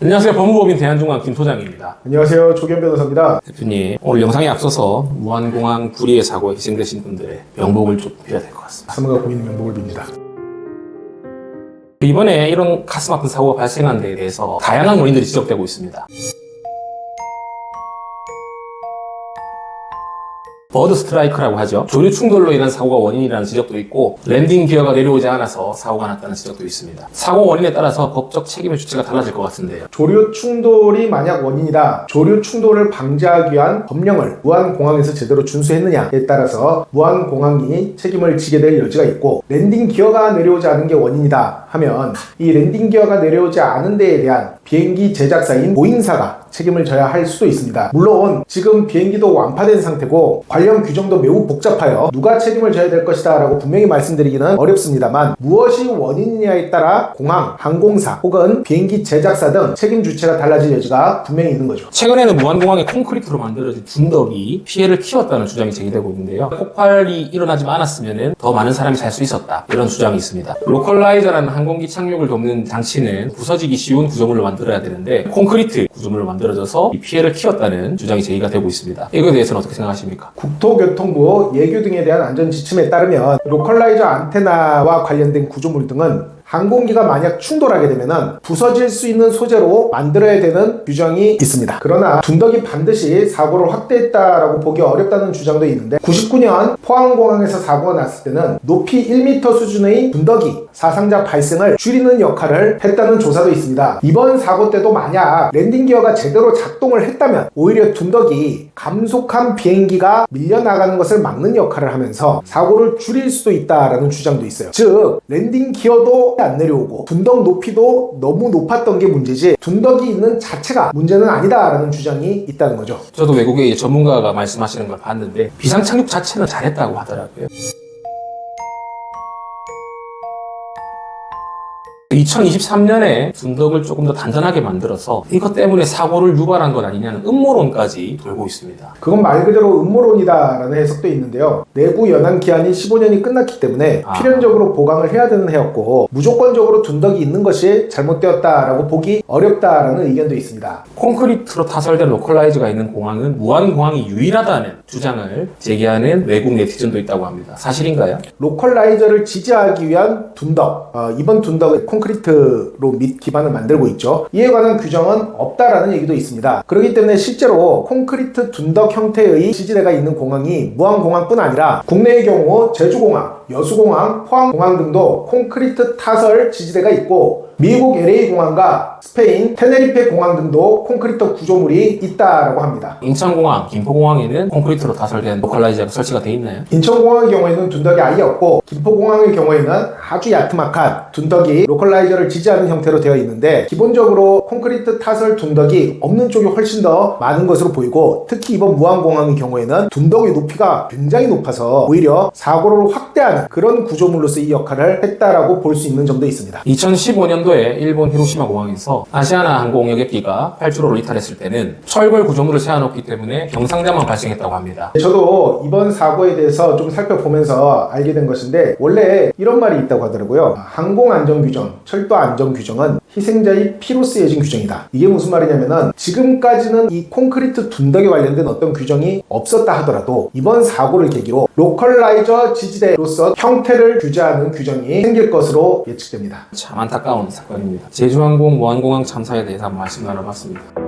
안녕하세요. 법무법인 대한중앙 김소장입니다. 안녕하세요. 조견 변호사입니다. 대표님, 오늘 영상에 앞서서 무한공항 불의의 사고에 희생되신 분들의 명복을 좀 빌어야 될 것 같습니다. 사무가 고민의 명복을 빕니다. 이번에 이런 가슴 아픈 사고가 발생한 데에 대해서 다양한 원인들이 지적되고 있습니다. 버드 스트라이크라고 하죠. 조류 충돌로 인한 사고가 원인이라는 지적도 있고, 랜딩 기어가 내려오지 않아서 사고가 났다는 지적도 있습니다. 사고 원인에 따라서 법적 책임의 주체가 달라질 것 같은데요. 조류 충돌이 만약 원인이다. 조류 충돌을 방지하기 위한 법령을 무한공항에서 제대로 준수했느냐에 따라서 무한공항이 책임을 지게 될 여지가 있고, 랜딩 기어가 내려오지 않은 게 원인이다 하면 이 랜딩 기어가 내려오지 않은 데에 대한 비행기 제작사인 보잉사가 책임을 져야 할 수도 있습니다. 물론 지금 비행기도 완파된 상태고 관련 규정도 매우 복잡하여 누가 책임을 져야 될 것이다 라고 분명히 말씀드리기는 어렵습니다만, 무엇이 원인이냐에 따라 공항, 항공사 혹은 비행기 제작사 등 책임 주체가 달라질 여지가 분명히 있는 거죠. 최근에는 무한공항의 콘크리트로 만들어진 둔덕이 피해를 키웠다는 주장이 제기되고 있는데요. 폭발이 일어나지 않았으면 더 많은 사람이 살 수 있었다, 이런 주장이 있습니다. 로컬라이저라는 항공기 착륙을 돕는 장치는 부서지기 쉬운 구조물로 만들어야 되는데 콘크리트 구조물로 만들어져서 이 피해를 키웠다는 주장이 제기가 되고 있습니다. 이거에 대해서는 어떻게 생각하십니까? 국토교통부 예규 등에 대한 안전지침에 따르면 로컬라이저 안테나와 관련된 구조물 등은 항공기가 만약 충돌하게 되면 부서질 수 있는 소재로 만들어야 되는 규정이 있습니다. 그러나 둔덕이 반드시 사고를 확대했다라고 보기 어렵다는 주장도 있는데, 99년 포항공항에서 사고가 났을 때는 높이 1m 수준의 둔덕이 사상자 발생을 줄이는 역할을 했다는 조사도 있습니다. 이번 사고 때도 만약 랜딩 기어가 제대로 작동을 했다면 오히려 둔덕이 감속한 비행기가 밀려나가는 것을 막는 역할을 하면서 사고를 줄일 수도 있다라는 주장도 있어요. 즉 랜딩 기어도 안 내려오고 둔덕 높이도 너무 높았던 게 문제지 둔덕이 있는 자체가 문제는 아니다라는 주장이 있다는 거죠. 저도 외국의 전문가가 말씀하시는 걸 봤는데 비상착륙 자체는 잘했다고 하더라고요. 2023년에 둔덕을 조금 더 단단하게 만들어서 이것 때문에 사고를 유발한 것 아니냐는 음모론까지 돌고 있습니다. 그건 말 그대로 음모론이다라는 해석도 있는데요. 내부 연한 기한이 15년이 끝났기 때문에 필연적으로 보강을 해야 되는 해였고, 무조건적으로 둔덕이 있는 것이 잘못되었다라고 보기 어렵다라는 의견도 있습니다. 콘크리트로 타설된 로컬라이저가 있는 공항은 무한공항이 유일하다는 주장을 제기하는 외국 네티즌도 있다고 합니다. 사실인가요? 로컬라이저를 지지하기 위한 둔덕, 이번 둔덕은 콘크리트로 밑 기반을 만들고 있죠. 이에 관한 규정은 없다라는 얘기도 있습니다. 그렇기 때문에 실제로 콘크리트 둔덕 형태의 지지대가 있는 공항이 무한공항뿐 아니라 국내의 경우 제주공항, 여수공항, 포항공항 등도 콘크리트 타설 지지대가 있고, 미국 LA 공항과 스페인 테네리페 공항 등도 콘크리트 구조물이 있다라고 합니다. 인천공항, 김포공항에는 콘크리트로 타설된 로컬라이저가 설치가 돼 있나요? 인천공항의 경우에는 둔덕이 아예 없고, 김포공항의 경우에는 아주 야트막한 둔덕이 로컬라이저를 지지하는 형태로 되어 있는데, 기본적으로 콘크리트 타설 둔덕이 없는 쪽이 훨씬 더 많은 것으로 보이고, 특히 이번 무한공항의 경우에는 둔덕의 높이가 굉장히 높아서 오히려 사고를 확대하는 그런 구조물로서 이 역할을 했다라고 볼 수 있는 점도 있습니다. 2015년도에 일본 히로시마 공항에서 아시아나 항공 여객기가 활주로로 이탈했을 때는 철골 구조물을 세워놓기 때문에 경상자만 발생했다고 합니다. 저도 이번 사고에 대해서 좀 살펴보면서 알게 된 것인데, 원래 이런 말이 있다고 하더라고요. 항공안전규정, 철도안전규정은 희생자의 피로 쓰여진 규정이다. 이게 무슨 말이냐면은, 지금까지는 이 콘크리트 둔덕에 관련된 어떤 규정이 없었다 하더라도 이번 사고를 계기로 로컬라이저 지지대로서 형태를 규제하는 규정이 생길 것으로 예측됩니다. 참 안타까운 사건입니다. 제주항공 무한공항 참사에 대해서 한번 말씀 나눠봤습니다.